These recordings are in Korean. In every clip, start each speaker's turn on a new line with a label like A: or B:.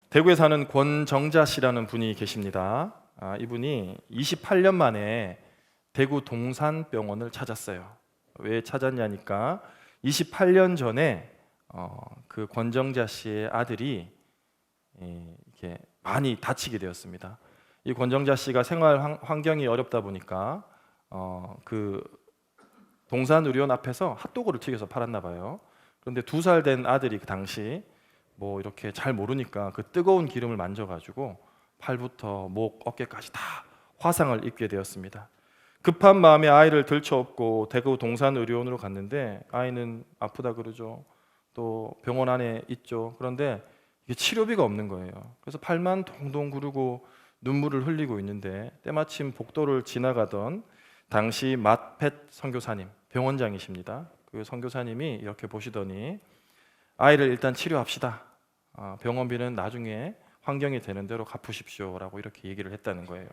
A: 대구에 사는 권정자 씨라는 분이 계십니다. 이분이 28년 만에 대구 동산병원을 찾았어요. 왜 찾았냐니까 28년 전에 그 권정자 씨의 아들이 이렇게 많이 다치게 되었습니다. 이 권정자 씨가 생활 환경이 어렵다 보니까 그 동산의료원 앞에서 핫도그를 튀겨서 팔았나 봐요. 그런데 2살 된 아들이 그 당시 뭐 이렇게 잘 모르니까 그 뜨거운 기름을 만져가지고 팔부터 목, 어깨까지 다 화상을 입게 되었습니다. 급한 마음에 아이를 들쳐업고 대구 동산의료원으로 갔는데 아이는 아프다 그러죠. 또 병원 안에 있죠. 그런데 이게 치료비가 없는 거예요. 그래서 팔만 동동 구르고 눈물을 흘리고 있는데 때마침 복도를 지나가던 당시 맏펫 선교사님, 병원장이십니다. 그 선교사님이 이렇게 보시더니 아이를 일단 치료합시다. 병원비는 나중에 환경이 되는 대로 갚으십시오라고 이렇게 얘기를 했다는 거예요.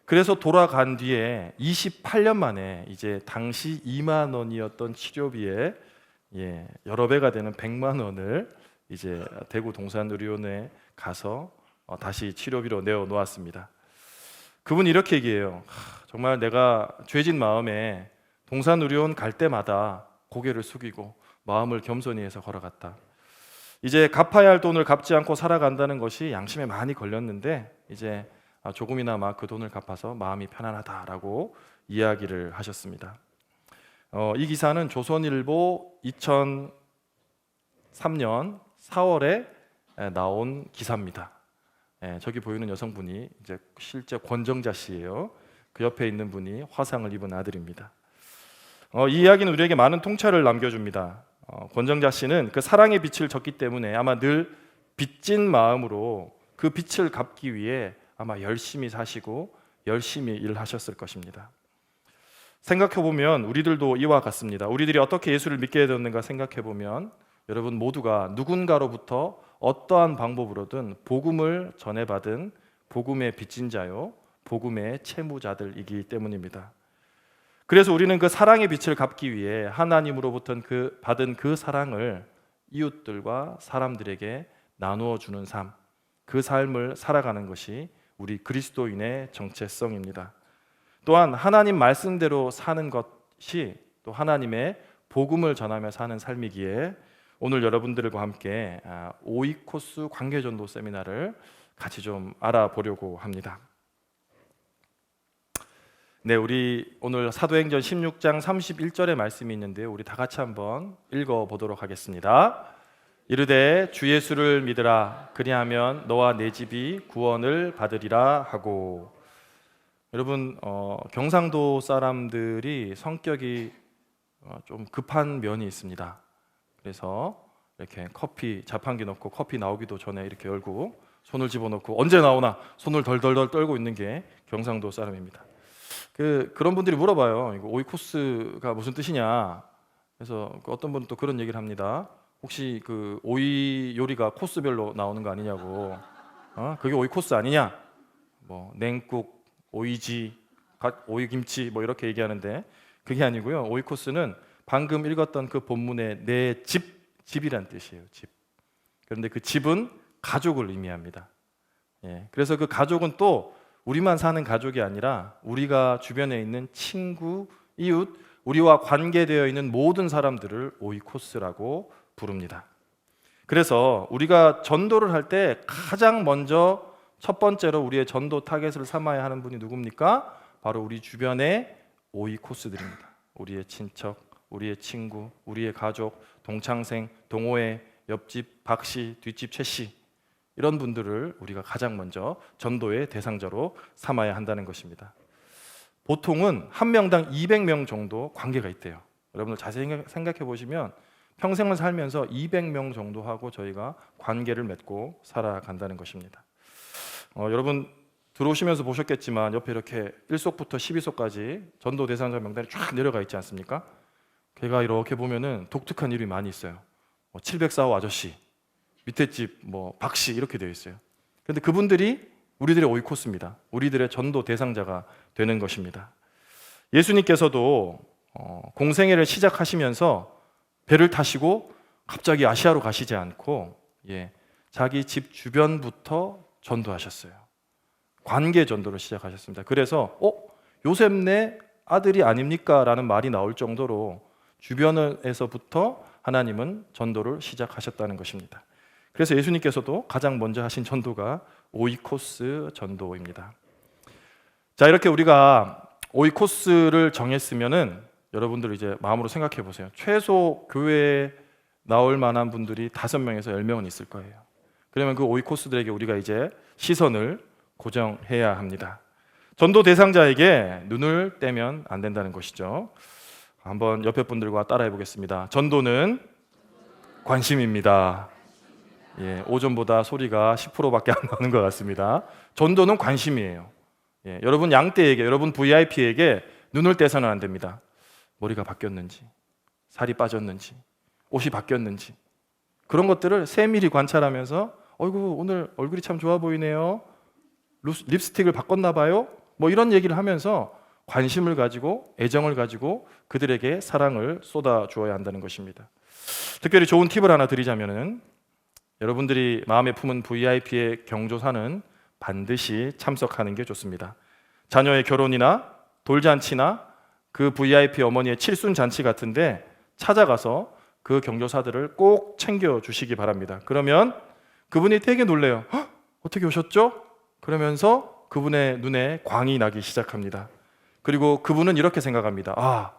A: 그래서 돌아간 뒤에 28년 만에 이제 당시 2만 원이었던 치료비에 여러 배가 되는 100만 원을 이제 대구 동산의료원에 가서 다시 치료비로 내어 놓았습니다. 그분이 이렇게 얘기해요. 정말 내가 죄진 마음에 동산의료원 갈 때마다 고개를 숙이고 마음을 겸손히 해서 걸어갔다. 이제 갚아야 할 돈을 갚지 않고 살아간다는 것이 양심에 많이 걸렸는데 이제 조금이나마 그 돈을 갚아서 마음이 편안하다라고 이야기를 하셨습니다. 이 기사는 조선일보 2003년 4월에 나온 기사입니다. 저기 보이는 여성분이 이제 실제 권정자 씨예요. 그 옆에 있는 분이 화상을 입은 아들입니다. 이 이야기는 우리에게 많은 통찰을 남겨줍니다. 권정자 씨는 그 사랑의 빛을 졌기 때문에 아마 늘 빚진 마음으로 그 빚을 갚기 위해 아마 열심히 사시고 열심히 일하셨을 것입니다. 생각해보면 우리들도 이와 같습니다. 우리들이 어떻게 예수를 믿게 되었는가 생각해보면 여러분 모두가 누군가로부터 어떠한 방법으로든 복음을 전해받은 복음의 빚진 자요, 복음의 채무자들이기 때문입니다. 그래서 우리는 그 사랑의 빛을 갚기 위해 하나님으로부터 받은 그 사랑을 이웃들과 사람들에게 나누어 주는 삶, 그 삶을 살아가는 것이 우리 그리스도인의 정체성입니다. 또한 하나님 말씀대로 사는 것이 또 하나님의 복음을 전하며 사는 삶이기에 오늘 여러분들과 함께 오이코스 관계전도 세미나를 같이 좀 알아보려고 합니다. 네, 우리 오늘 사도행전 16장 31절의 말씀이 있는데요. 우리 다 같이 한번 읽어보도록 하겠습니다. 이르되 주 예수를 믿으라. 그리하면 너와 내 집이 구원을 받으리라 하고. 여러분 경상도 사람들이 성격이 좀 급한 면이 있습니다. 그래서 이렇게 커피 자판기 넣고 커피 나오기도 전에 이렇게 열고 손을 집어넣고 언제 나오나 손을 덜덜덜 떨고 있는 게 경상도 사람입니다. 그런 분들이 물어봐요. 이거 오이코스가 무슨 뜻이냐? 그래서 어떤 분은 또 그런 얘기를 합니다. 혹시 그 오이 요리가 코스별로 나오는 거 아니냐고. 그게 오이코스 아니냐? 뭐 냉국, 오이지, 오이김치 뭐 이렇게 얘기하는데 그게 아니고요. 오이코스는 방금 읽었던 그 본문의 내 집이란 뜻이에요. 집. 그런데 그 집은 가족을 의미합니다. 그래서 그 가족은 또 우리만 사는 가족이 아니라 우리가 주변에 있는 친구, 이웃, 우리와 관계되어 있는 모든 사람들을 오이코스라고 부릅니다. 그래서 우리가 전도를 할 때 가장 먼저 첫 번째로 우리의 전도 타겟을 삼아야 하는 분이 누굽니까? 바로 우리 주변의 오이코스들입니다. 우리의 친척, 우리의 친구, 우리의 가족, 동창생, 동호회, 옆집 박씨, 뒷집 최씨 이런 분들을 우리가 가장 먼저 전도의 대상자로 삼아야 한다는 것입니다. 보통은 한 명당 200명 정도 관계가 있대요. 여러분들 자세히 생각해 보시면 평생을 살면서 200명 정도 하고 저희가 관계를 맺고 살아간다는 것입니다. 여러분 들어오시면서 보셨겠지만 옆에 이렇게 1속부터 12속까지 전도 대상자 명단이 쫙 내려가 있지 않습니까? 걔가 이렇게 보면은 독특한 이름이 많이 있어요. 704호 아저씨, 밑에 집 박씨 이렇게 되어 있어요. 그런데 그분들이 우리들의 오이코스입니다. 우리들의 전도 대상자가 되는 것입니다. 예수님께서도 공생애를 시작하시면서 배를 타시고 갑자기 아시아로 가시지 않고 자기 집 주변부터 전도하셨어요. 관계 전도를 시작하셨습니다. 그래서 요셉네 아들이 아닙니까? 라는 말이 나올 정도로 주변에서부터 하나님은 전도를 시작하셨다는 것입니다. 그래서 예수님께서도 가장 먼저 하신 전도가 오이코스 전도입니다. 자, 이렇게 우리가 오이코스를 정했으면은 여러분들 이제 마음으로 생각해 보세요. 최소 교회에 나올 만한 분들이 5명에서 10명은 있을 거예요. 그러면 그 오이코스들에게 우리가 이제 시선을 고정해야 합니다. 전도 대상자에게 눈을 떼면 안 된다는 것이죠. 한번 옆에 분들과 따라해 보겠습니다. 전도는 관심입니다. 예, 오전보다 소리가 10%밖에 안 나오는 것 같습니다. 전도는 관심이에요. 예, 여러분 양떼에게, 여러분 VIP에게 눈을 떼서는 안 됩니다. 머리가 바뀌었는지, 살이 빠졌는지, 옷이 바뀌었는지 그런 것들을 세밀히 관찰하면서 어이구 오늘 얼굴이 참 좋아 보이네요. 립스틱을 바꿨나 봐요. 뭐 이런 얘기를 하면서 관심을 가지고 애정을 가지고 그들에게 사랑을 쏟아 주어야 한다는 것입니다. 특별히 좋은 팁을 하나 드리자면은 여러분들이 마음에 품은 VIP의 경조사는 반드시 참석하는 게 좋습니다. 자녀의 결혼이나 돌잔치나 그 VIP 어머니의 칠순잔치 같은데 찾아가서 그 경조사들을 꼭 챙겨 주시기 바랍니다. 그러면 그분이 되게 놀래요. 어떻게 오셨죠? 그러면서 그분의 눈에 광이 나기 시작합니다. 그리고 그분은 이렇게 생각합니다.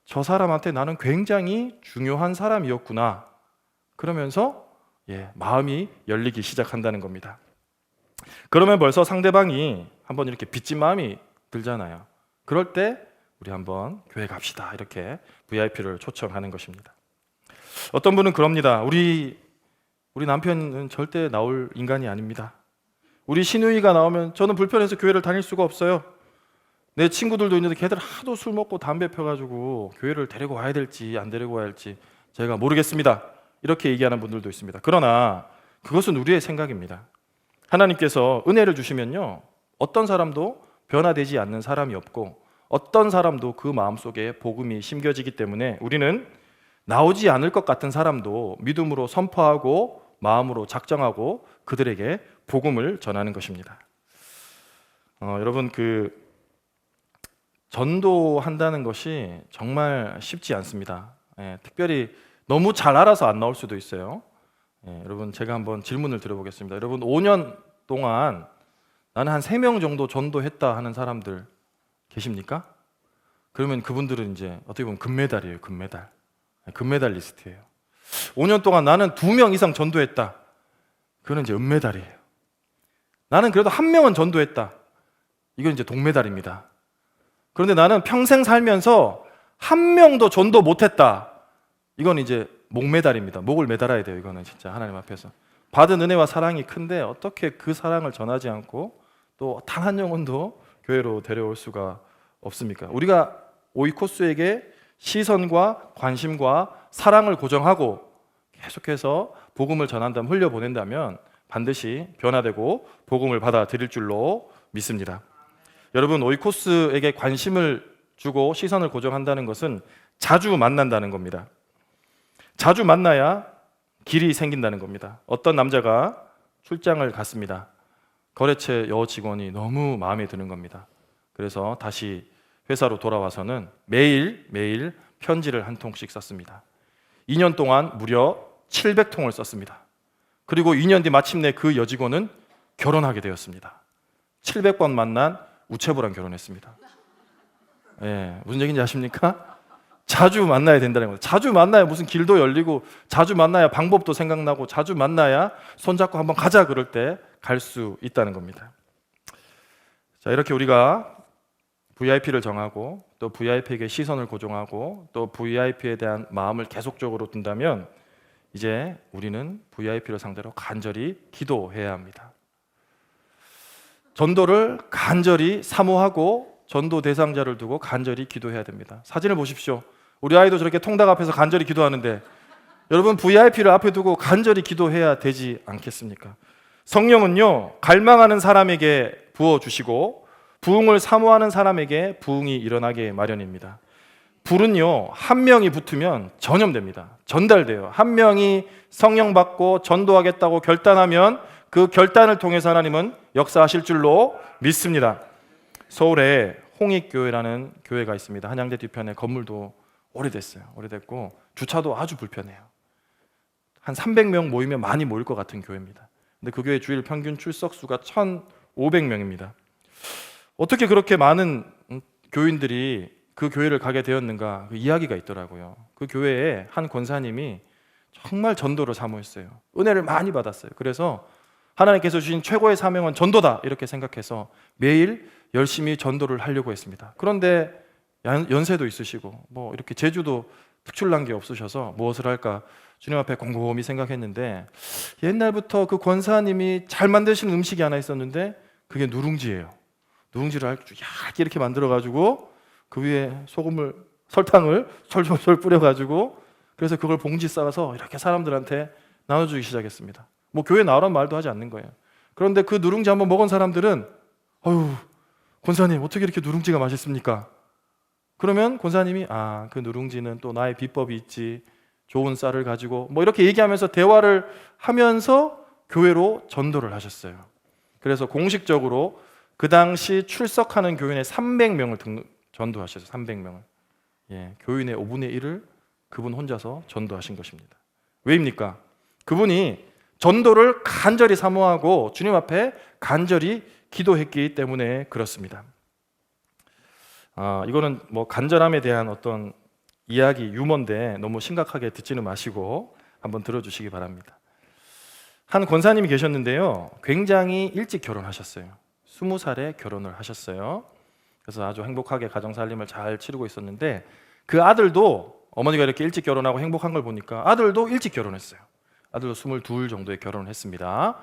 A: 저 사람한테 나는 굉장히 중요한 사람이었구나. 그러면서 마음이 열리기 시작한다는 겁니다. 그러면 벌써 상대방이 한번 이렇게 빚진 마음이 들잖아요. 그럴 때 우리 한번 교회 갑시다 이렇게 VIP를 초청하는 것입니다. 어떤 분은 그럽니다. 우리 남편은 절대 나올 인간이 아닙니다. 우리 시누이가 나오면 저는 불편해서 교회를 다닐 수가 없어요. 내 친구들도 있는데 걔들 하도 술 먹고 담배 펴가지고 교회를 데리고 와야 될지 안 데리고 와야 할지 제가 모르겠습니다. 이렇게 얘기하는 분들도 있습니다. 그러나 그것은 우리의 생각입니다. 하나님께서 은혜를 주시면요, 어떤 사람도 변화되지 않는 사람이 없고 어떤 사람도 그 마음속에 복음이 심겨지기 때문에 우리는 나오지 않을 것 같은 사람도 믿음으로 선포하고 마음으로 작정하고 그들에게 복음을 전하는 것입니다. 여러분 전도한다는 것이 정말 쉽지 않습니다. 특별히 너무 잘 알아서 안 나올 수도 있어요. 여러분 제가 한번 질문을 드려보겠습니다. 여러분 5년 동안 나는 한 3명 정도 전도했다 하는 사람들 계십니까? 그러면 그분들은 이제 어떻게 보면 금메달이에요. 금메달 리스트예요. 5년 동안 나는 2명 이상 전도했다. 그건 이제 은메달이에요. 나는 그래도 1명은 전도했다. 이건 이제 동메달입니다. 그런데 나는 평생 살면서 1명도 전도 못했다. 이건 이제 목메달입니다. 목을 매달아야 돼요. 이거는 진짜 하나님 앞에서 받은 은혜와 사랑이 큰데 어떻게 그 사랑을 전하지 않고 또 단 한 영혼도 교회로 데려올 수가 없습니까? 우리가 오이코스에게 시선과 관심과 사랑을 고정하고 계속해서 복음을 전한다면, 흘려보낸다면 반드시 변화되고 복음을 받아들일 줄로 믿습니다. 여러분 오이코스에게 관심을 주고 시선을 고정한다는 것은 자주 만난다는 겁니다. 자주 만나야 길이 생긴다는 겁니다. 어떤 남자가 출장을 갔습니다. 거래처 여 직원이 너무 마음에 드는 겁니다. 그래서 다시 회사로 돌아와서는 매일 편지를 한 통씩 썼습니다. 2년 동안 무려 700통을 썼습니다. 그리고 2년 뒤 마침내 그 여직원은 결혼하게 되었습니다. 700번 만난 우체부랑 결혼했습니다. 무슨 얘기인지 아십니까? 자주 만나야 된다는 거예요. 자주 만나야 무슨 길도 열리고, 자주 만나야 방법도 생각나고, 자주 만나야 손잡고 한번 가자 그럴 때 갈 수 있다는 겁니다. 자, 이렇게 우리가 VIP를 정하고 또 VIP에게 시선을 고정하고 또 VIP에 대한 마음을 계속적으로 둔다면 이제 우리는 VIP를 상대로 간절히 기도해야 합니다. 전도를 간절히 사모하고 전도 대상자를 두고 간절히 기도해야 됩니다. 사진을 보십시오. 우리 아이도 저렇게 통닭 앞에서 간절히 기도하는데 여러분 VIP를 앞에 두고 간절히 기도해야 되지 않겠습니까? 성령은요, 갈망하는 사람에게 부어주시고 부흥을 사모하는 사람에게 부흥이 일어나게 마련입니다. 불은요, 한 명이 붙으면 전염됩니다. 전달돼요. 한 명이 성령 받고 전도하겠다고 결단하면 그 결단을 통해서 하나님은 역사하실 줄로 믿습니다. 서울에 홍익교회라는 교회가 있습니다. 한양대 뒤편에 건물도 오래됐어요. 오래됐고 주차도 아주 불편해요. 한 300명 모이면 많이 모일 것 같은 교회입니다. 근데 그 교회 주일 평균 출석 수가 1,500명입니다. 어떻게 그렇게 많은 교인들이 그 교회를 가게 되었는가? 그 이야기가 있더라고요. 그 교회에 한 권사님이 정말 전도를 사모했어요. 은혜를 많이 받았어요. 그래서 하나님께서 주신 최고의 사명은 전도다 이렇게 생각해서 매일 열심히 전도를 하려고 했습니다. 그런데 연세도 있으시고 뭐 이렇게 재주도 특출난 게 없으셔서 무엇을 할까 주님 앞에 곰곰이 생각했는데 옛날부터 그 권사님이 잘 만드시는 음식이 하나 있었는데 그게 누룽지예요. 누룽지를 얇게 이렇게 만들어가지고 그 위에 소금을 설탕을 솔솔 뿌려가지고 그래서 그걸 봉지 싸서 이렇게 사람들한테 나눠주기 시작했습니다. 뭐 교회 나오란 말도 하지 않는 거예요. 그런데 그 누룽지 한번 먹은 사람들은 어휴 권사님 어떻게 이렇게 누룽지가 맛있습니까? 그러면 권사님이 그 누룽지는 또 나의 비법이 있지 좋은 쌀을 가지고 뭐 이렇게 얘기하면서 대화를 하면서 교회로 전도를 하셨어요. 그래서 공식적으로 그 당시 출석하는 교인의 300명을 전도하셨어요. 300명을. 교인의 5분의 1을 그분 혼자서 전도하신 것입니다. 왜입니까? 그분이 전도를 간절히 사모하고 주님 앞에 간절히 기도했기 때문에 그렇습니다. 이거는 뭐 간절함에 대한 어떤 이야기 유머인데 너무 심각하게 듣지는 마시고 한번 들어주시기 바랍니다. 한 권사님이 계셨는데요, 굉장히 일찍 결혼하셨어요. 20살에 결혼을 하셨어요. 그래서 아주 행복하게 가정살림을 잘 치르고 있었는데 그 아들도 어머니가 이렇게 일찍 결혼하고 행복한 걸 보니까 아들도 일찍 결혼했어요. 아들도 22 정도에 결혼을 했습니다.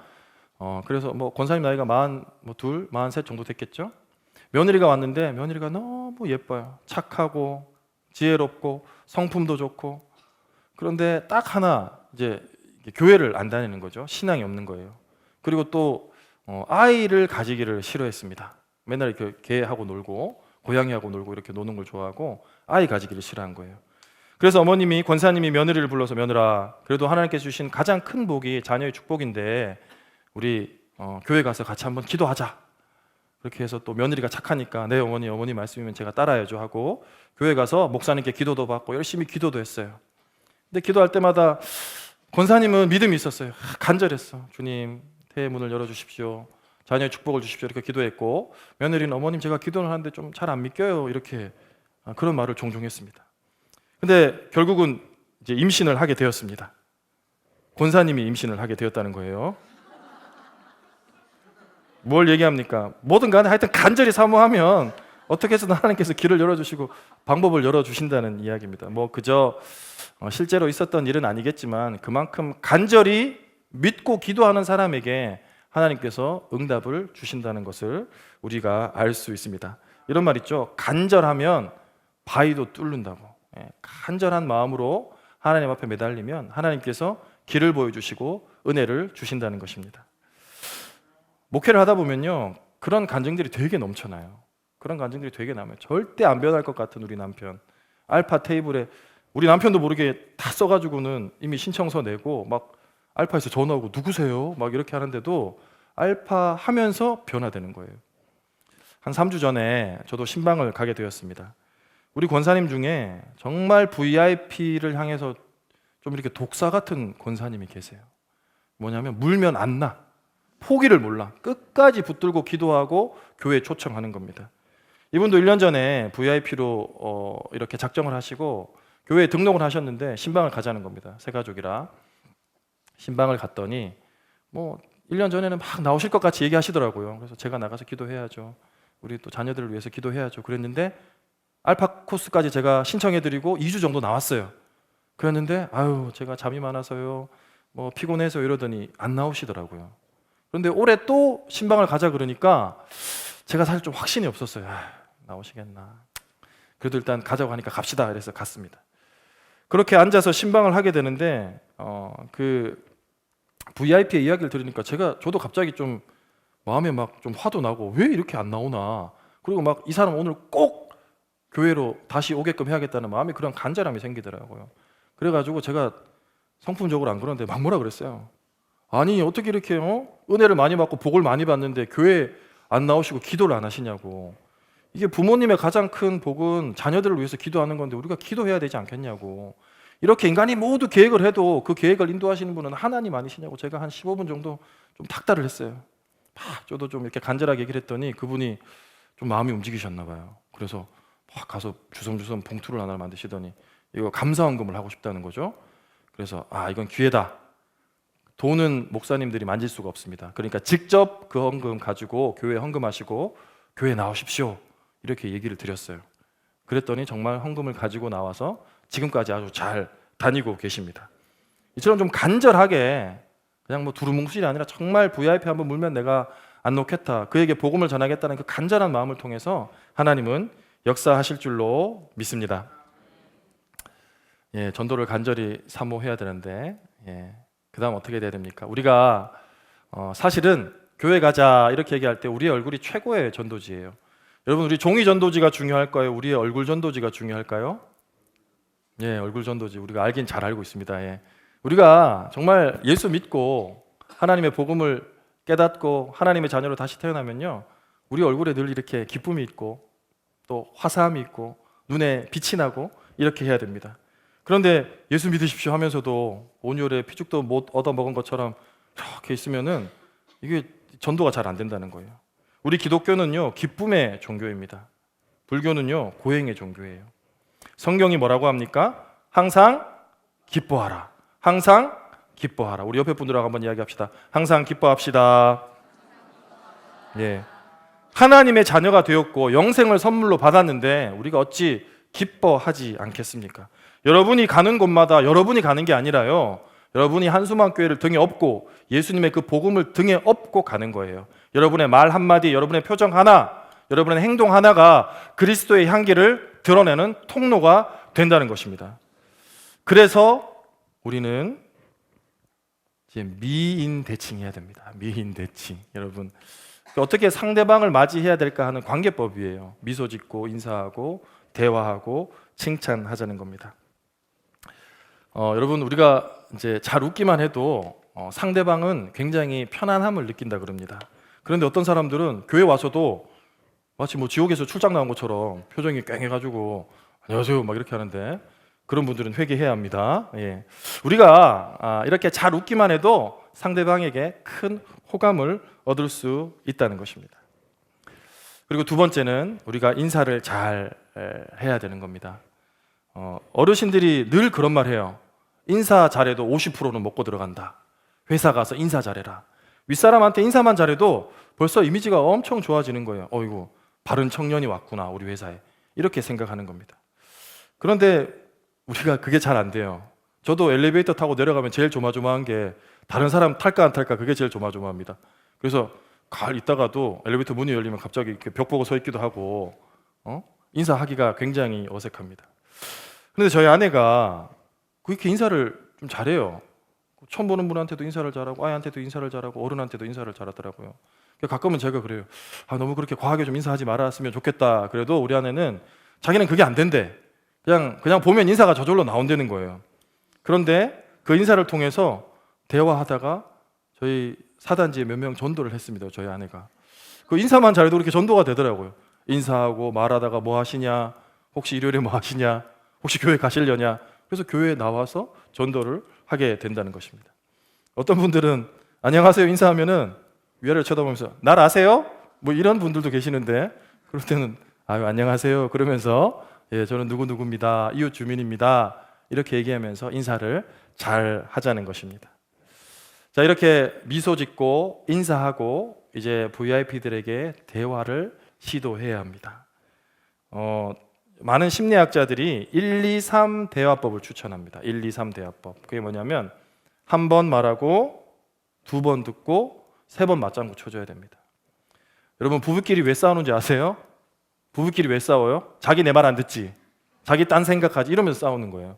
A: 그래서 뭐 권사님 나이가 42, 43 정도 됐겠죠. 며느리가 왔는데 며느리가 너무 예뻐요. 착하고 지혜롭고 성품도 좋고. 그런데 딱 하나 이제 교회를 안 다니는 거죠. 신앙이 없는 거예요. 그리고 또 아이를 가지기를 싫어했습니다. 맨날 이렇게 개하고 놀고 고양이하고 놀고 이렇게 노는 걸 좋아하고 아이 가지기를 싫어한 거예요. 그래서 어머님이 권사님이 며느리를 불러서 며느라 그래도 하나님께서 주신 가장 큰 복이 자녀의 축복인데 우리 교회 가서 같이 한번 기도하자. 그렇게 해서 또 며느리가 착하니까 네 어머니 말씀이면 제가 따라야죠 하고 교회 가서 목사님께 기도도 받고 열심히 기도도 했어요. 근데 기도할 때마다 권사님은 믿음이 있었어요. 간절했어. 주님 태의 문을 열어주십시오. 자녀의 축복을 주십시오. 이렇게 기도했고 며느리는 어머님 제가 기도를 하는데 좀 잘 안 믿겨요. 이렇게 그런 말을 종종 했습니다. 근데 결국은 이제 임신을 하게 되었습니다. 권사님이 임신을 하게 되었다는 거예요. 뭘 얘기합니까? 뭐든 간에 하여튼 간절히 사모하면 어떻게 해서든 하나님께서 길을 열어주시고 방법을 열어주신다는 이야기입니다. 뭐 그저 실제로 있었던 일은 아니겠지만 그만큼 간절히 믿고 기도하는 사람에게 하나님께서 응답을 주신다는 것을 우리가 알 수 있습니다. 이런 말 있죠. 간절하면 바위도 뚫는다고. 간절한 마음으로 하나님 앞에 매달리면 하나님께서 길을 보여주시고 은혜를 주신다는 것입니다. 목회를 하다 보면요 그런 간증들이 되게 넘쳐나요. 그런 간증들이 되게 남아요. 절대 안 변할 것 같은 우리 남편. 알파 테이블에 우리 남편도 모르게 다 써가지고는 이미 신청서 내고 막 알파에서 전화 오고 누구세요? 막 이렇게 하는데도 알파 하면서 변화되는 거예요. 한 3주 전에 저도 신방을 가게 되었습니다. 우리 권사님 중에 정말 VIP를 향해서 좀 이렇게 독사 같은 권사님이 계세요. 뭐냐면 물면 안 나. 포기를 몰라. 끝까지 붙들고 기도하고 교회에 초청하는 겁니다. 이분도 1년 전에 VIP로 이렇게 작정을 하시고 교회에 등록을 하셨는데 신방을 가자는 겁니다. 새 가족이라. 신방을 갔더니 뭐 1년 전에는 막 나오실 것 같이 얘기하시더라고요. 그래서 제가 나가서 기도해야죠. 우리 또 자녀들을 위해서 기도해야죠. 그랬는데 알파 코스까지 제가 신청해드리고 2주 정도 나왔어요. 그랬는데 제가 잠이 많아서요. 뭐 피곤해서 이러더니 안 나오시더라고요. 그런데 올해 또 신방을 가자 그러니까 제가 사실 좀 확신이 없었어요. 나오시겠나. 그래도 일단 가자고 하니까 갑시다. 그래서 갔습니다. 그렇게 앉아서 신방을 하게 되는데 그 VIP의 이야기를 들으니까 저도 갑자기 좀 마음에 막 좀 화도 나고 왜 이렇게 안 나오나. 그리고 막 이 사람 오늘 꼭 교회로 다시 오게끔 해야겠다는 마음이 그런 간절함이 생기더라고요. 그래가지고 제가 성품적으로 안 그러는데 막 뭐라 그랬어요. 아니 어떻게 이렇게 은혜를 많이 받고 복을 많이 받는데 교회 안 나오시고 기도를 안 하시냐고. 이게 부모님의 가장 큰 복은 자녀들을 위해서 기도하는 건데 우리가 기도해야 되지 않겠냐고. 이렇게 인간이 모두 계획을 해도 그 계획을 인도하시는 분은 하나님 아니시냐고 제가 한 15분 정도 좀 탁달을 했어요. 막 저도 좀 이렇게 간절하게 얘기를 했더니 그분이 좀 마음이 움직이셨나 봐요. 그래서 막 가서 주섬주섬 봉투를 하나 만드시더니 이거 감사헌금을 하고 싶다는 거죠. 그래서 이건 기회다. 돈은 목사님들이 만질 수가 없습니다. 그러니까 직접 그 헌금 가지고 교회에 헌금하시고 교회에 나오십시오. 이렇게 얘기를 드렸어요. 그랬더니 정말 헌금을 가지고 나와서 지금까지 아주 잘 다니고 계십니다. 이처럼 좀 간절하게 그냥 뭐 두루뭉술이 아니라 정말 VIP 한번 물면 내가 안 놓겠다. 그에게 복음을 전하겠다는 그 간절한 마음을 통해서 하나님은 역사하실 줄로 믿습니다. 예, 전도를 간절히 사모해야 되는데 그 다음 어떻게 돼야 됩니까? 우리가 사실은 교회 가자 이렇게 얘기할 때 우리의 얼굴이 최고의 전도지예요. 여러분 우리 종이 전도지가 중요할까요? 우리의 얼굴 전도지가 중요할까요? 예, 얼굴 전도지 우리가 알긴 잘 알고 있습니다. 예. 우리가 정말 예수 믿고 하나님의 복음을 깨닫고 하나님의 자녀로 다시 태어나면요 우리 얼굴에 늘 이렇게 기쁨이 있고 또 화사함이 있고 눈에 빛이 나고 이렇게 해야 됩니다. 그런데 예수 믿으십시오 하면서도 온유에 피죽도 못 얻어먹은 것처럼 이렇게 있으면은 이게 전도가 잘 안 된다는 거예요. 우리 기독교는요 기쁨의 종교입니다. 불교는요 고행의 종교예요. 성경이 뭐라고 합니까? 항상 기뻐하라. 항상 기뻐하라. 우리 옆에 분들하고 한번 이야기합시다. 항상 기뻐합시다. 예. 하나님의 자녀가 되었고 영생을 선물로 받았는데 우리가 어찌 기뻐하지 않겠습니까? 여러분이 가는 곳마다 여러분이 가는 게 아니라요 여러분이 한수만 교회를 등에 업고 예수님의 그 복음을 등에 업고 가는 거예요. 여러분의 말 한마디, 여러분의 표정 하나, 여러분의 행동 하나가 그리스도의 향기를 드러내는 통로가 된다는 것입니다. 그래서 우리는 이제 미인 대칭해야 됩니다. 미인 대칭. 여러분 어떻게 상대방을 맞이해야 될까 하는 관계법이에요. 미소 짓고 인사하고 대화하고 칭찬하자는 겁니다. 여러분 우리가 이제 잘 웃기만 해도 상대방은 굉장히 편안함을 느낀다 그럽니다. 그런데 어떤 사람들은 교회 와서도 마치 뭐 지옥에서 출장 나온 것처럼 표정이 꽹해가지고 안녕하세요 막 이렇게 하는데 그런 분들은 회개해야 합니다. 예. 우리가 이렇게 잘 웃기만 해도 상대방에게 큰 호감을 얻을 수 있다는 것입니다. 그리고 두 번째는 우리가 인사를 잘 해야 되는 겁니다. 어르신들이 늘 그런 말 해요. 인사 잘해도 50%는 먹고 들어간다. 회사 가서 인사 잘해라. 윗사람한테 인사만 잘해도 벌써 이미지가 엄청 좋아지는 거예요. 어이구 바른 청년이 왔구나 우리 회사에. 이렇게 생각하는 겁니다. 그런데 우리가 그게 잘 안 돼요. 저도 엘리베이터 타고 내려가면 제일 조마조마한 게 다른 사람 탈까 안 탈까 그게 제일 조마조마합니다. 그래서 가을 있다가도 엘리베이터 문이 열리면 갑자기 이렇게 벽 보고 서 있기도 하고 인사하기가 굉장히 어색합니다. 그런데 저희 아내가 그렇게 인사를 좀 잘해요. 처음 보는 분한테도 인사를 잘하고 아이한테도 인사를 잘하고 어른한테도 인사를 잘하더라고요. 가끔은 제가 그래요. 너무 그렇게 과하게 좀 인사하지 말았으면 좋겠다. 그래도 우리 아내는 자기는 그게 안 된대. 그냥 보면 인사가 저절로 나온다는 거예요. 그런데 그 인사를 통해서 대화하다가 저희 사단지에 몇 명 전도를 했습니다. 저희 아내가. 그 인사만 잘해도 그렇게 전도가 되더라고요. 인사하고 말하다가 뭐 하시냐? 혹시 일요일에 뭐 하시냐? 혹시 교회 가시려냐? 그래서 교회에 나와서 전도를 하게 된다는 것입니다. 어떤 분들은 안녕하세요 인사하면은 위아래를 쳐다보면서 날 아세요? 뭐 이런 분들도 계시는데 그럴 때는 안녕하세요 그러면서 저는 누구누구입니다. 이웃 주민입니다. 이렇게 얘기하면서 인사를 잘 하자는 것입니다. 자, 이렇게 미소 짓고 인사하고 이제 VIP들에게 대화를 시도해야 합니다. 많은 심리학자들이 1, 2, 3 대화법을 추천합니다. 1, 2, 3 대화법. 그게 뭐냐면 한 번 말하고 두 번 듣고 세 번 맞장구 쳐줘야 됩니다. 여러분 부부끼리 왜 싸우는지 아세요? 부부끼리 왜 싸워요? 자기 내 말 안 듣지? 자기 딴 생각하지? 이러면서 싸우는 거예요.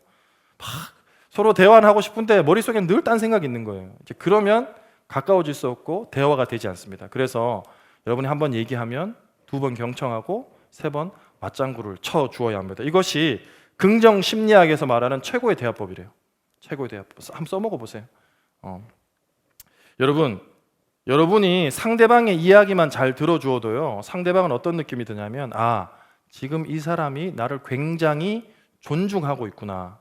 A: 서로 대화는 하고 싶은데 머릿속엔 늘 딴 생각이 있는 거예요. 이제 그러면 가까워질 수 없고 대화가 되지 않습니다. 그래서 여러분이 한 번 얘기하면 두 번 경청하고 세 번 맞장구를 쳐 주어야 합니다. 이것이 긍정 심리학에서 말하는 최고의 대화법이래요. 최고의 대화법. 한번 써먹어 보세요. 여러분이 상대방의 이야기만 잘 들어주어도요, 상대방은 어떤 느낌이 드냐면, 아, 지금 이 사람이 나를 굉장히 존중하고 있구나,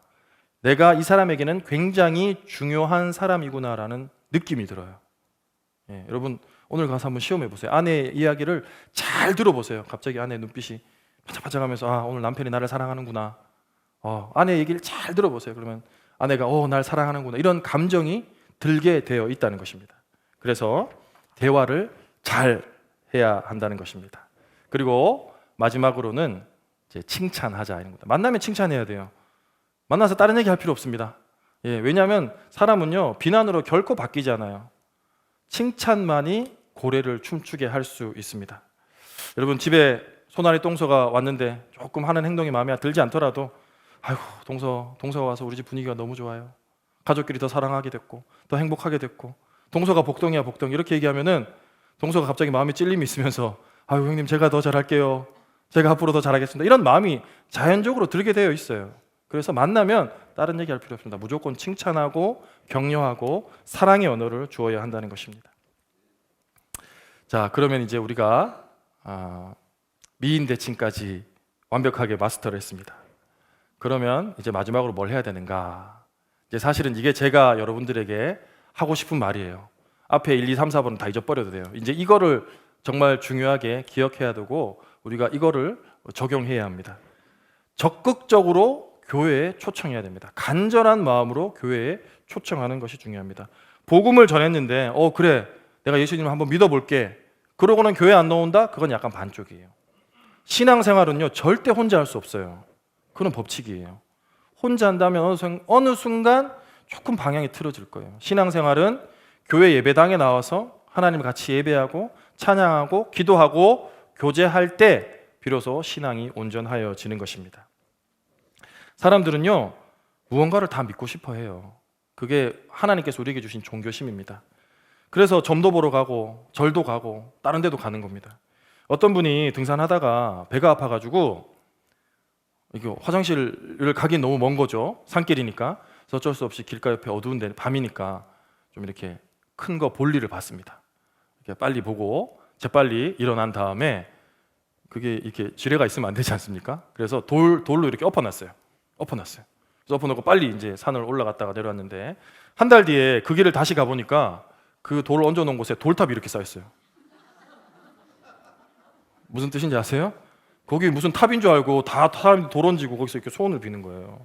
A: 내가 이 사람에게는 굉장히 중요한 사람이구나라는 느낌이 들어요. 예, 여러분 오늘 가서 한번 시험해 보세요. 아내의 이야기를 잘 들어보세요. 갑자기 아내의 눈빛이 반짝반짝하면서, 아, 오늘 남편이 나를 사랑하는구나. 아내 얘기를 잘 들어보세요. 그러면 아내가 날 사랑하는구나, 이런 감정이 들게 되어 있다는 것입니다. 그래서 대화를 잘 해야 한다는 것입니다. 그리고 마지막으로는 이제 칭찬하자, 이런 겁니다. 만나면 칭찬해야 돼요. 만나서 다른 얘기 할 필요 없습니다. 예, 왜냐하면 사람은요, 비난으로 결코 바뀌지 않아요. 칭찬만이 고래를 춤추게 할 수 있습니다. 여러분, 집에 손안에 동서가 왔는데 조금 하는 행동이 마음에 들지 않더라도, 아이고, 동서가 와서 우리 집 분위기가 너무 좋아요, 가족끼리 더 사랑하게 됐고 더 행복하게 됐고, 동서가 복덩이야 복덩이, 이렇게 얘기하면은 동서가 갑자기 마음에 찔림이 있으면서, 아유 형님, 제가 더 잘할게요, 제가 앞으로 더 잘하겠습니다, 이런 마음이 자연적으로 들게 되어 있어요. 그래서 만나면 다른 얘기 할 필요 없습니다. 무조건 칭찬하고 격려하고 사랑의 언어를 주어야 한다는 것입니다. 자, 그러면 이제 우리가 미인 대칭까지 완벽하게 마스터를 했습니다. 그러면 이제 마지막으로 뭘 해야 되는가? 이제 사실은 이게 제가 여러분들에게 하고 싶은 말이에요. 앞에 1, 2, 3, 4번은 다 잊어버려도 돼요. 이제 이거를 정말 중요하게 기억해야 되고, 우리가 이거를 적용해야 합니다. 적극적으로 교회에 초청해야 됩니다. 간절한 마음으로 교회에 초청하는 것이 중요합니다. 복음을 전했는데, 그래, 내가 예수님을 한번 믿어볼게, 그러고는 교회 안 나온다? 그건 약간 반쪽이에요. 신앙생활은요, 절대 혼자 할 수 없어요. 그건 법칙이에요. 혼자 한다면 어느 순간 조금 방향이 틀어질 거예요. 신앙생활은 교회 예배당에 나와서 하나님을 같이 예배하고 찬양하고 기도하고 교제할 때 비로소 신앙이 온전하여지는 것입니다. 사람들은요, 무언가를 다 믿고 싶어 해요. 그게 하나님께서 우리에게 주신 종교심입니다. 그래서 점도 보러 가고 절도 가고 다른 데도 가는 겁니다. 어떤 분이 등산하다가 배가 아파가지고 이게 화장실을 가긴 너무 먼 거죠. 산길이니까. 그래서 어쩔 수 없이 길가 옆에 어두운 데, 밤이니까 좀 이렇게 큰 거 볼일을 봤습니다. 이렇게 빨리 보고 재빨리 일어난 다음에, 그게 이렇게 지뢰가 있으면 안 되지 않습니까? 그래서 돌로 이렇게 엎어놨어요. 그래서 엎어놓고 빨리 이제 산을 올라갔다가 내려왔는데, 한 달 뒤에 그 길을 다시 가보니까 그 돌을 얹어놓은 곳에 돌탑이 이렇게 쌓였어요. 무슨 뜻인지 아세요? 거기 무슨 탑인 줄 알고 다 사람들이 돌 얹고 거기서 이렇게 소원을 비는 거예요.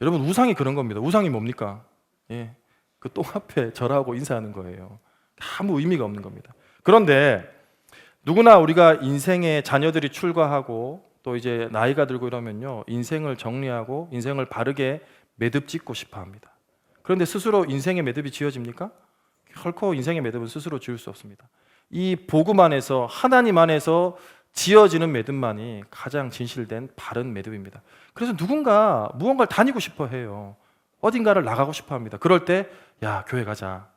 A: 여러분, 우상이 그런 겁니다. 우상이 뭡니까? 예, 그 똥 앞에 절하고 인사하는 거예요. 아무 의미가 없는 겁니다. 그런데 누구나 우리가 인생에 자녀들이 출가하고 또 이제 나이가 들고 이러면요, 인생을 정리하고 인생을 바르게 매듭 짓고 싶어 합니다. 그런데 스스로 인생의 매듭이 지어집니까? 결코 인생의 매듭은 스스로 지을 수 없습니다. 이 복음 안에서, 하나님 안에서 지어지는 매듭만이 가장 진실된 바른 매듭입니다. 그래서 누군가 무언가를 다니고 싶어 해요. 어딘가를 나가고 싶어 합니다. 그럴 때, 야, 교회 가자,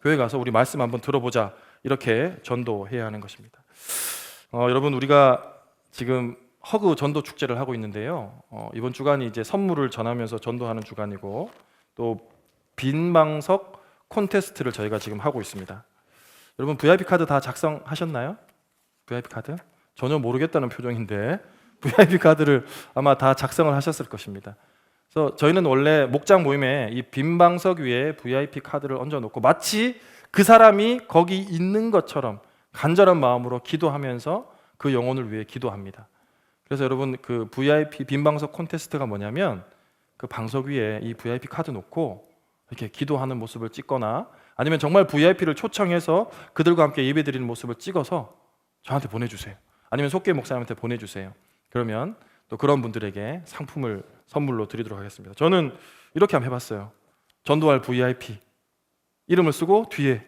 A: 교회 가서 우리 말씀 한번 들어보자, 이렇게 전도해야 하는 것입니다. 여러분, 우리가 지금 허그 전도 축제를 하고 있는데요, 이번 주간이 이제 선물을 전하면서 전도하는 주간이고, 또 빈방석 콘테스트를 저희가 지금 하고 있습니다. 여러분, VIP 카드 다 작성하셨나요? VIP 카드? 전혀 모르겠다는 표정인데 VIP 카드를 아마 다 작성을 하셨을 것입니다. 그래서 저희는 원래 목장 모임에 이 빈방석 위에 VIP 카드를 얹어놓고 마치 그 사람이 거기 있는 것처럼 간절한 마음으로 기도하면서 그 영혼을 위해 기도합니다. 그래서 여러분, 그 VIP 빈방석 콘테스트가 뭐냐면, 그 방석 위에 이 VIP 카드 놓고 이렇게 기도하는 모습을 찍거나, 아니면 정말 VIP를 초청해서 그들과 함께 예배드리는 모습을 찍어서 저한테 보내주세요. 아니면 속계 목사님한테 보내주세요. 그러면 또 그런 분들에게 상품을 선물로 드리도록 하겠습니다. 저는 이렇게 한번 해봤어요. 전도할 VIP 이름을 쓰고 뒤에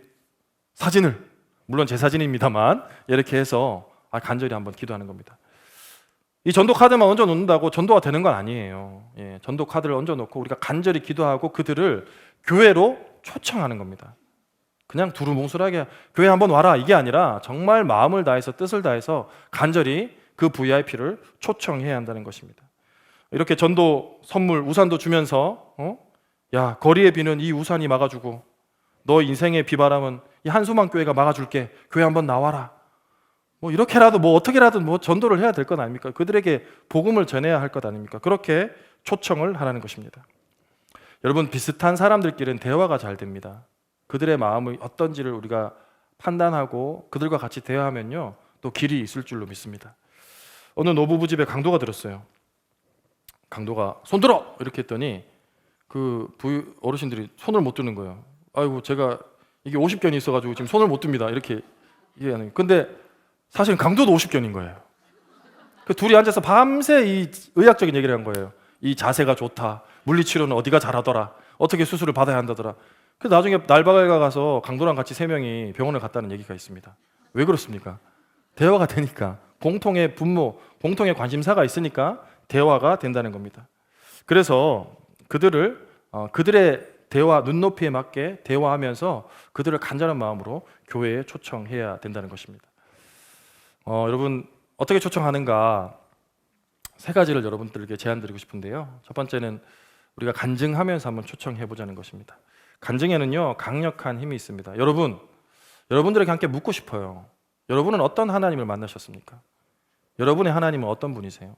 A: 사진을, 물론 제 사진입니다만, 이렇게 해서 간절히 한번 기도하는 겁니다. 이 전도 카드만 얹어 놓는다고 전도가 되는 건 아니에요. 예, 전도 카드를 얹어 놓고 우리가 간절히 기도하고 그들을 교회로 초청하는 겁니다. 그냥 두루뭉술하게 교회 한번 와라, 이게 아니라 정말 마음을 다해서 뜻을 다해서 간절히 그 VIP를 초청해야 한다는 것입니다. 이렇게 전도 선물 우산도 주면서 야, 거리에 비는 이 우산이 막아주고 너 인생의 비바람은 이 한소망 교회가 막아줄게. 교회 한번 나와라. 뭐 이렇게라도 뭐 어떻게라도 뭐 전도를 해야 될 것 아닙니까? 그들에게 복음을 전해야 할 것 아닙니까? 그렇게 초청을 하라는 것입니다. 여러분, 비슷한 사람들끼리는 대화가 잘 됩니다. 그들의 마음이 어떤지를 우리가 판단하고 그들과 같이 대화하면요, 또 길이 있을 줄로 믿습니다. 어느 노부부 집에 강도가 들었어요. 강도가 손 들어! 이렇게 했더니 그 어르신들이 손을 못 드는 거예요. 아이고, 제가 이게 50견이 있어가지고 지금 손을 못 듭니다. 이렇게 얘기하는 거예요. 근데 사실은 강도도 50견인 거예요. 그 둘이 앉아서 밤새 이 의학적인 얘기를 한 거예요. 이 자세가 좋다. 물리치료는 어디가 잘하더라. 어떻게 수술을 받아야 한다더라. 그래서 나중에 날바가 가서 강도랑 같이 3명이 병원을 갔다는 얘기가 있습니다. 왜 그렇습니까? 대화가 되니까. 공통의 분모, 공통의 관심사가 있으니까 대화가 된다는 겁니다. 그래서 그들의 대화 눈높이에 맞게 대화하면서 그들을 간절한 마음으로 교회에 초청해야 된다는 것입니다. 여러분, 어떻게 초청하는가 3가지를 여러분들에게 제안드리고 싶은데요. 첫 번째는 우리가 간증하면서 한번 초청해 보자는 것입니다. 간증에는요, 강력한 힘이 있습니다. 여러분들에게 함께 묻고 싶어요. 여러분은 어떤 하나님을 만나셨습니까? 여러분의 하나님은 어떤 분이세요?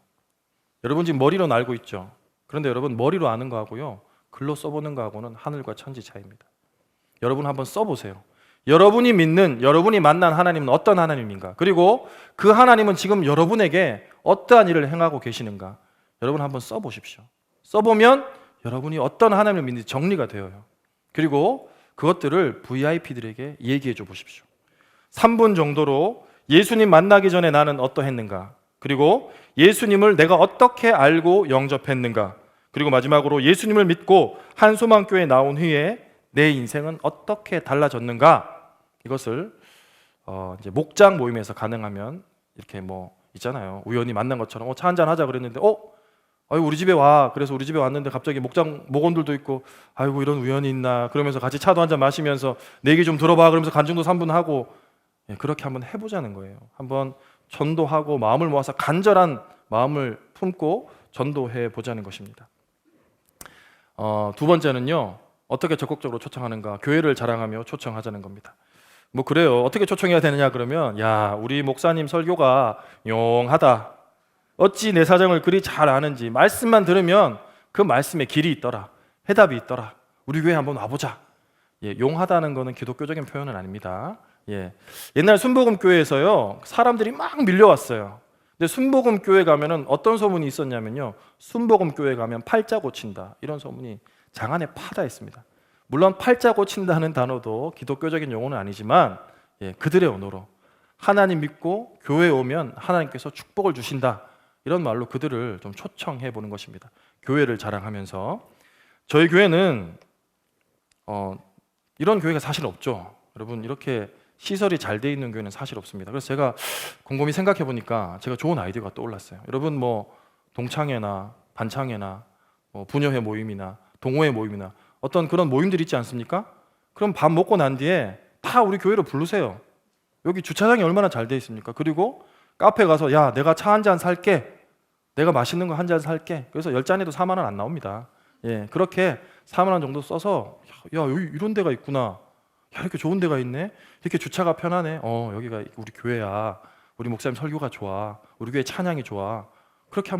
A: 여러분 지금 머리로 알고 있죠? 그런데 여러분, 머리로 아는 거하고요, 글로 써보는 거하고는 하늘과 천지 차이입니다. 여러분 한번 써보세요. 여러분이 믿는, 여러분이 만난 하나님은 어떤 하나님인가? 그리고 그 하나님은 지금 여러분에게 어떠한 일을 행하고 계시는가? 여러분 한번 써보십시오. 써보면 여러분이 어떤 하나님을 믿는지 정리가 되어요. 그리고 그것들을 VIP들에게 얘기해 줘 보십시오. 3분 정도로 예수님 만나기 전에 나는 어떠했는가? 그리고 예수님을 내가 어떻게 알고 영접했는가? 그리고 마지막으로 예수님을 믿고 한소망교회에 나온 후에 내 인생은 어떻게 달라졌는가? 이것을 이제 목장 모임에서 가능하면 이렇게 뭐 있잖아요. 우연히 만난 것처럼 차 한잔 하자 그랬는데 아이고 우리 집에 와. 그래서 우리 집에 왔는데 갑자기 목장 목원들도 있고 아이고 이런 우연이 있나? 그러면서 같이 차도 한잔 마시면서 내 얘기 좀 들어봐. 그러면서 간증도 3분 하고 그렇게 한번 해보자는 거예요. 한번 전도하고 마음을 모아서 간절한 마음을 품고 전도해 보자는 것입니다. 두 번째는요, 어떻게 적극적으로 초청하는가? 교회를 자랑하며 초청하자는 겁니다. 뭐 그래요. 어떻게 초청해야 되느냐 그러면 야, 우리 목사님 설교가 용하다. 어찌 내 사정을 그리 잘 아는지 말씀만 들으면 그 말씀에 길이 있더라. 해답이 있더라. 우리 교회 한번 와보자. 용하다는 거는 기독교적인 표현은 아닙니다. 옛날 순복음교회에서요, 사람들이 막 밀려왔어요. 근데 순복음교회 가면은 어떤 소문이 있었냐면요, 순복음교회 가면 팔자 고친다, 이런 소문이 장안에 파다 있습니다. 물론 팔자 고친다는 단어도 기독교적인 용어는 아니지만 그들의 언어로 하나님 믿고 교회에 오면 하나님께서 축복을 주신다, 이런 말로 그들을 좀 초청해 보는 것입니다. 교회를 자랑하면서. 저희 교회는 이런 교회가 사실 없죠. 여러분, 이렇게 시설이 잘 돼 있는 교회는 사실 없습니다. 그래서 제가 곰곰이 생각해 보니까 제가 좋은 아이디어가 떠올랐어요. 여러분 뭐 동창회나 반창회나 부녀회 모임이나 동호회 모임이나 어떤 그런 모임들이 있지 않습니까? 그럼 밥 먹고 난 뒤에 다 우리 교회로 부르세요. 여기 주차장이 얼마나 잘 돼 있습니까? 그리고 카페 가서 야, 내가 차 한 잔 살게. 내가 맛있는 거 한 잔 살게. 그래서 10잔에도 4만 원 안 나옵니다. 그렇게 4만 원 정도 써서 야, 여기 이런 데가 있구나. 야, 이렇게 좋은 데가 있네. 이렇게 주차가 편하네. 여기가 우리 교회야. 우리 목사님 설교가 좋아. 우리 교회 찬양이 좋아. 그렇게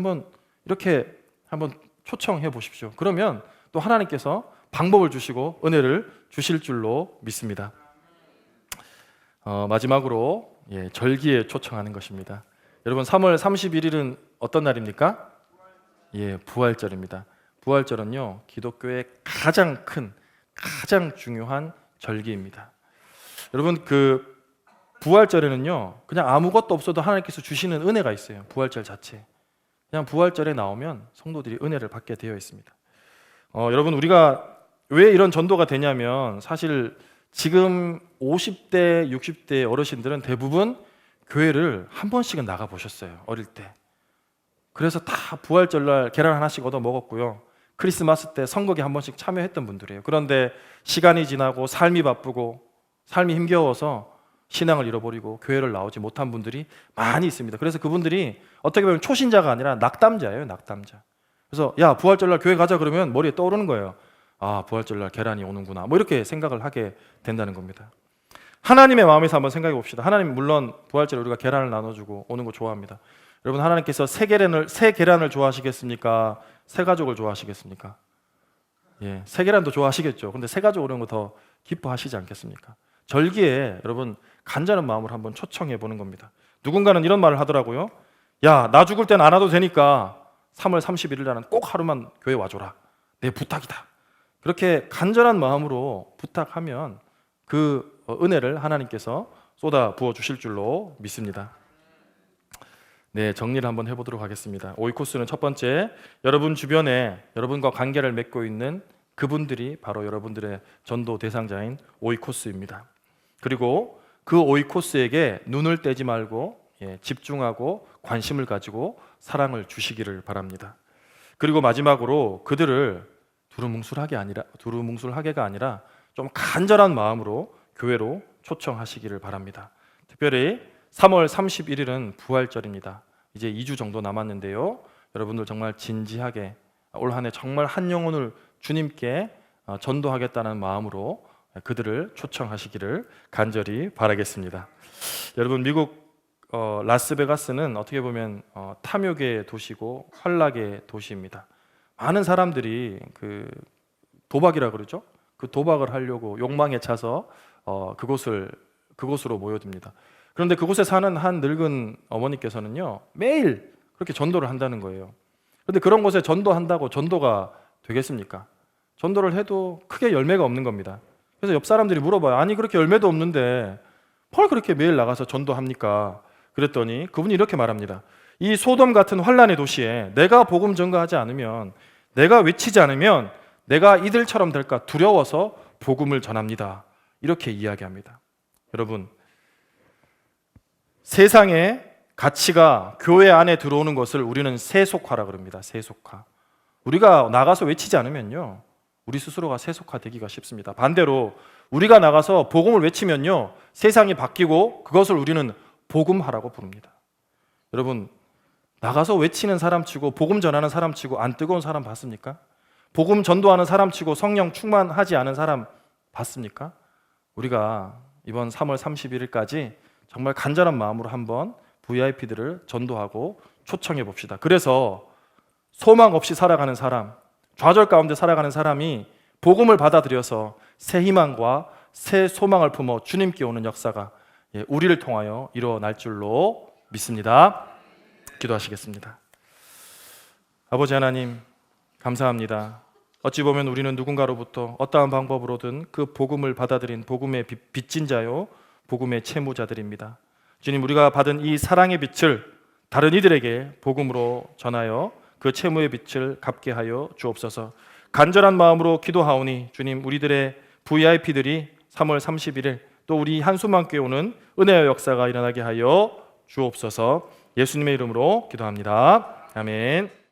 A: 이렇게 한번 초청해 보십시오. 그러면 또 하나님께서 방법을 주시고 은혜를 주실 줄로 믿습니다. 마지막으로 절기에 초청하는 것입니다. 여러분, 3월 31일은 어떤 날입니까? 부활절입니다. 부활절은요, 기독교의 가장 큰, 가장 중요한 절기입니다. 여러분, 그 부활절에는요, 그냥 아무것도 없어도 하나님께서 주시는 은혜가 있어요. 부활절 자체. 그냥 부활절에 나오면 성도들이 은혜를 받게 되어 있습니다. 여러분, 우리가 왜 이런 전도가 되냐면 사실 지금 50대, 60대 어르신들은 대부분 교회를 한 번씩은 나가 보셨어요. 어릴 때. 그래서 다 부활절날 계란 하나씩 얻어 먹었고요. 크리스마스 때 선거에 한 번씩 참여했던 분들이에요. 그런데 시간이 지나고 삶이 바쁘고 삶이 힘겨워서 신앙을 잃어버리고 교회를 나오지 못한 분들이 많이 있습니다. 그래서 그분들이 어떻게 보면 초신자가 아니라 낙담자예요, 낙담자. 그래서 야, 부활절날 교회 가자 그러면 머리에 떠오르는 거예요. 아, 부활절날 계란이 오는구나. 뭐 이렇게 생각을 하게 된다는 겁니다. 하나님의 마음에서 한번 생각해 봅시다. 하나님 물론 부활절에 우리가 계란을 나눠주고 오는 거 좋아합니다. 여러분, 하나님께서 새 계란을 좋아하시겠습니까? 새 가족을 좋아하시겠습니까? 예, 새 계란도 좋아하시겠죠. 근데 새 가족 오는 거 더 기뻐하시지 않겠습니까? 절기에 여러분 간절한 마음으로 한번 초청해 보는 겁니다. 누군가는 이런 말을 하더라고요. 야, 나 죽을 땐 안 와도 되니까 3월 31일 날은 꼭 하루만 교회 와줘라. 내 부탁이다. 그렇게 간절한 마음으로 부탁하면 그 은혜를 하나님께서 쏟아 부어 주실 줄로 믿습니다. 네, 정리를 한번 해보도록 하겠습니다. 오이코스는 첫 번째, 여러분 주변에 여러분과 관계를 맺고 있는 그분들이 바로 여러분들의 전도 대상자인 오이코스입니다. 그리고 그 오이코스에게 눈을 떼지 말고 집중하고 관심을 가지고 사랑을 주시기를 바랍니다. 그리고 마지막으로 그들을 두루뭉술하게가 아니라 좀 간절한 마음으로 교회로 초청하시기를 바랍니다. 특별히 3월 31일은 부활절입니다. 이제 2주 정도 남았는데요. 여러분들 정말 진지하게 올 한 해 정말 한 영혼을 주님께 전도하겠다는 마음으로 그들을 초청하시기를 간절히 바라겠습니다. 여러분, 미국 라스베가스는 어떻게 보면 탐욕의 도시고 환락의 도시입니다. 많은 사람들이 그 도박이라 그러죠. 그 도박을 하려고 욕망에 차서 그곳으로 모여듭니다. 그런데 그곳에 사는 한 늙은 어머니께서는요, 매일 그렇게 전도를 한다는 거예요. 그런데 그런 곳에 전도한다고 전도가 되겠습니까? 전도를 해도 크게 열매가 없는 겁니다. 그래서 옆 사람들이 물어봐요. 아니, 그렇게 열매도 없는데 뭘 그렇게 매일 나가서 전도합니까? 그랬더니 그분이 이렇게 말합니다. 이 소돔 같은 환란의 도시에 내가 복음 전가하지 않으면, 내가 외치지 않으면 내가 이들처럼 될까 두려워서 복음을 전합니다. 이렇게 이야기합니다. 여러분, 세상의 가치가 교회 안에 들어오는 것을 우리는 세속화라 그럽니다. 세속화. 우리가 나가서 외치지 않으면요, 우리 스스로가 세속화되기가 쉽습니다. 반대로 우리가 나가서 복음을 외치면요, 세상이 바뀌고 그것을 우리는 복음화라고 부릅니다. 여러분, 나가서 외치는 사람치고 복음 전하는 사람치고 안 뜨거운 사람 봤습니까? 복음 전도하는 사람치고 성령 충만하지 않은 사람 봤습니까? 우리가 이번 3월 31일까지 정말 간절한 마음으로 한번 VIP들을 전도하고 초청해 봅시다. 그래서 소망 없이 살아가는 사람, 좌절 가운데 살아가는 사람이 복음을 받아들여서 새 희망과 새 소망을 품어 주님께 오는 역사가 우리를 통하여 일어날 줄로 믿습니다. 기도하시겠습니다. 아버지 하나님, 감사합니다. 어찌 보면 우리는 누군가로부터 어떠한 방법으로든 그 복음을 받아들인 복음의 빚진 자요, 복음의 채무자들입니다. 주님, 우리가 받은 이 사랑의 빛을 다른 이들에게 복음으로 전하여 그 채무의 빛을 갚게 하여 주옵소서. 간절한 마음으로 기도하오니 주님, 우리들의 VIP들이 3월 31일 또 우리 한숨만교회 오는 은혜의 역사가 일어나게 하여 주옵소서. 예수님의 이름으로 기도합니다. 아멘.